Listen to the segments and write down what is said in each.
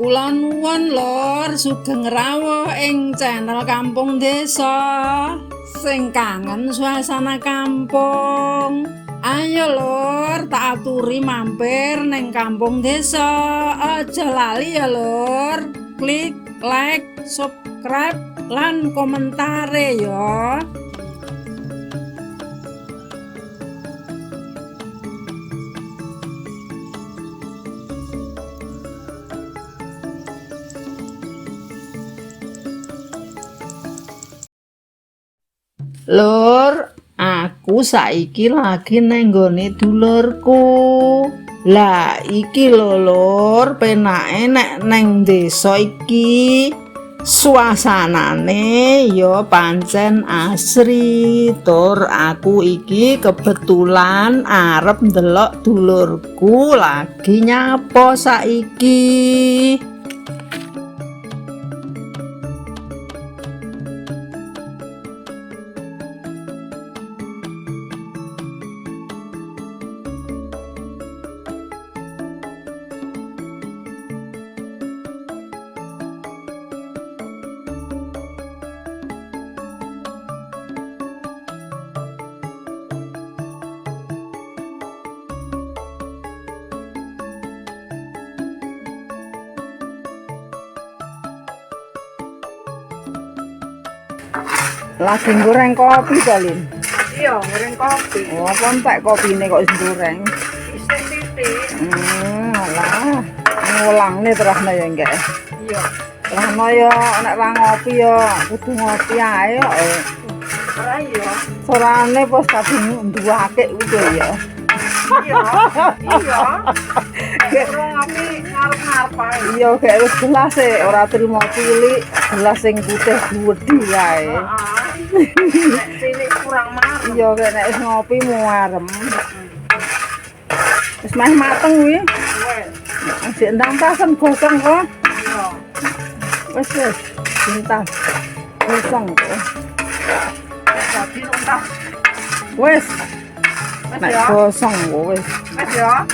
Kula nuwun lur sugeng rawuh ing channel Kampung Desa sing kangen suasana kampung. Ayo lur, tak aturi mampir ning Kampung Desa. Aja lali ya lur, klik like, subscribe lan komentare ya. Lur, aku saiki lagi nang nggone dulurku. Lah iki lho lur, penake nek nang desa iki suasanane ya pancen asri. Tur aku iki kebetulan arep ndelok dulurku lagi nyapo saiki. Lagi goreng kopi Dalin. Iya, goreng kopi. Oh, apa entek kopine kok wis goreng? Sithik-sithik. Alah. Ngulangne terusne ya enggak. Iya. Terusno ya nek ra ngopi ya kudu ngopi ae kok. Ora iya. Sorane pas kadung nduwake kuwi ya. Iya. Iya. Nek ngopi ngarep-ngarep ae. Iya, gak wis gelas e ora trimo cilik, gelas sing putih gedhi wae. Nek cilik kurang marem. Iya, nek wis ngopi muarem. Wis meh mateng kuwi. Wes. Sik ndang tasen gosong kok. Iya. Wis pintas. Gosong kok. Dadi runtas. Wis. Wes Nek ya. gosong kok wis. Wes ya.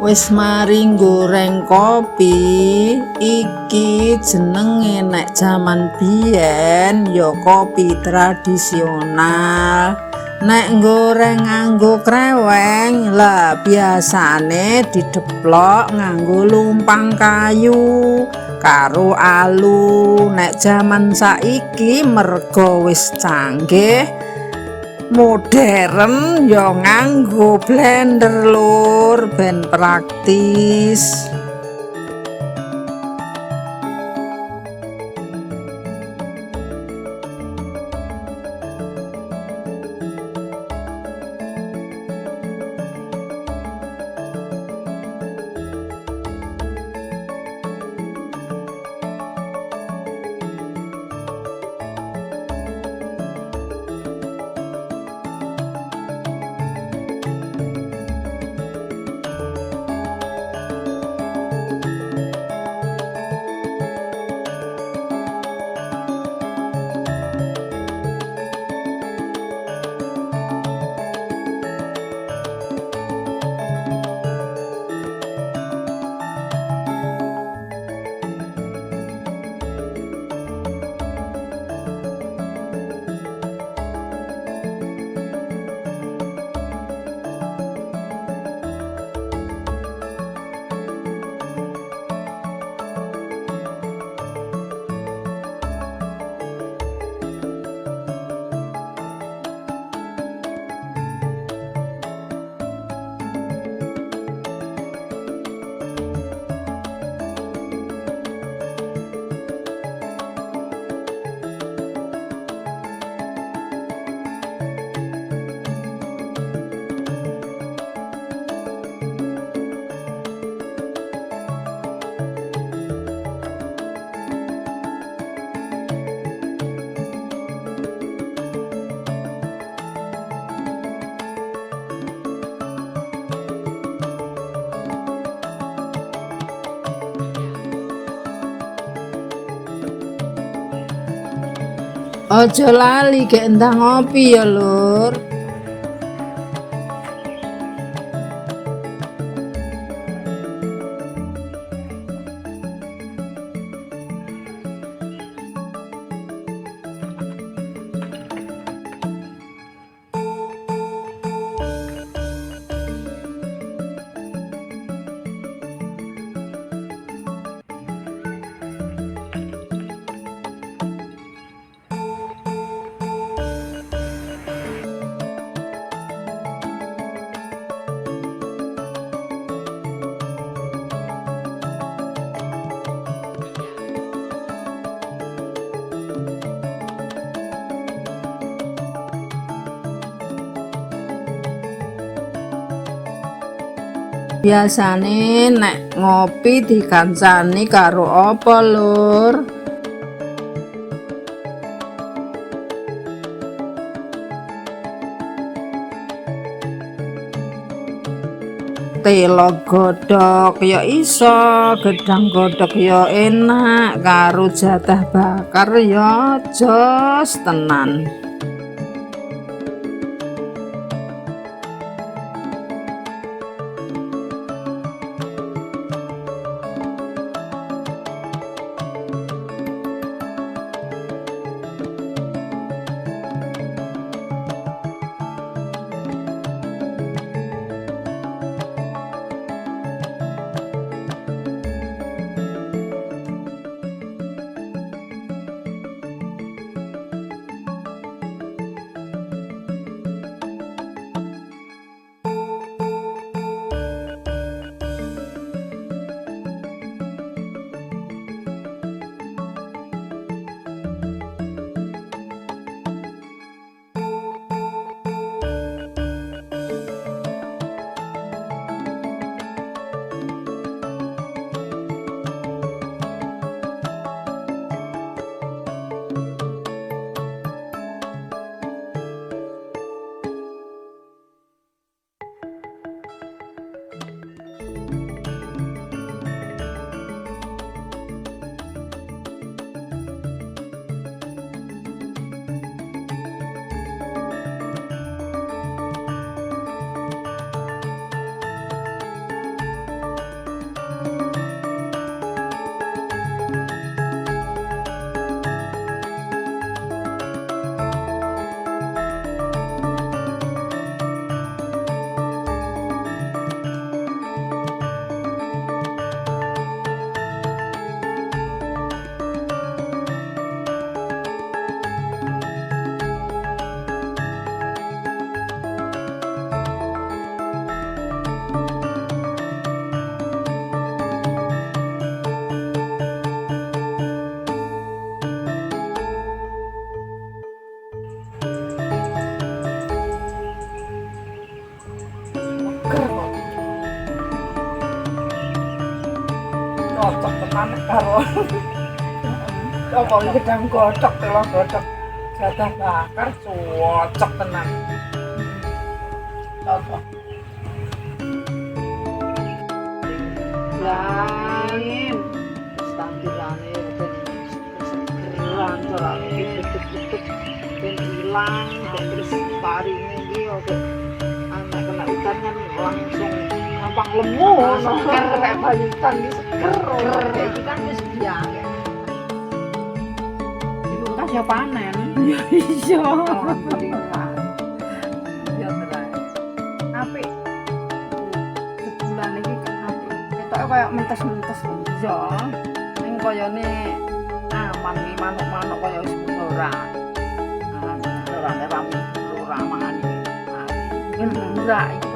Wis mari goreng kopi. Iki jenenge nek jaman biyen ya kopi tradisional. Nek goreng nganggo kreweng, lah biasane dideplok nganggo lumpang kayu karo alu. Nek jaman saiki merga wis canggih modern ya nganggo blender lur ben praktis. Ojo lali gek entah ngopi ya, Lur. Biasane nek ngopi dikancani karo apa, Lur? Telo godhog ya iso, gedang godhog ya enak, karo jatah bakar ya jos tenan. Cocok tenan karo apa gedang godhog, telo godhog, jatah bakar cocok tenan. Cocok. Lain tampilannya udah segeran soalnya tutup-tutup dan hilang dan terus parinya dia udah anak kena hutan kan langsung gampang lemu seger kayak bayi hutan di seger kayak kita kan wis biasa ibu kan siapa panen Iya. alhamdulillah ya tenan apik sebulan ini apik ketoke kayak mentes-mentes Iya. Ning koyone aman iki manuk-manuk kaya wis ora. Ora rame ora mangan iki. Mungkin murah iki.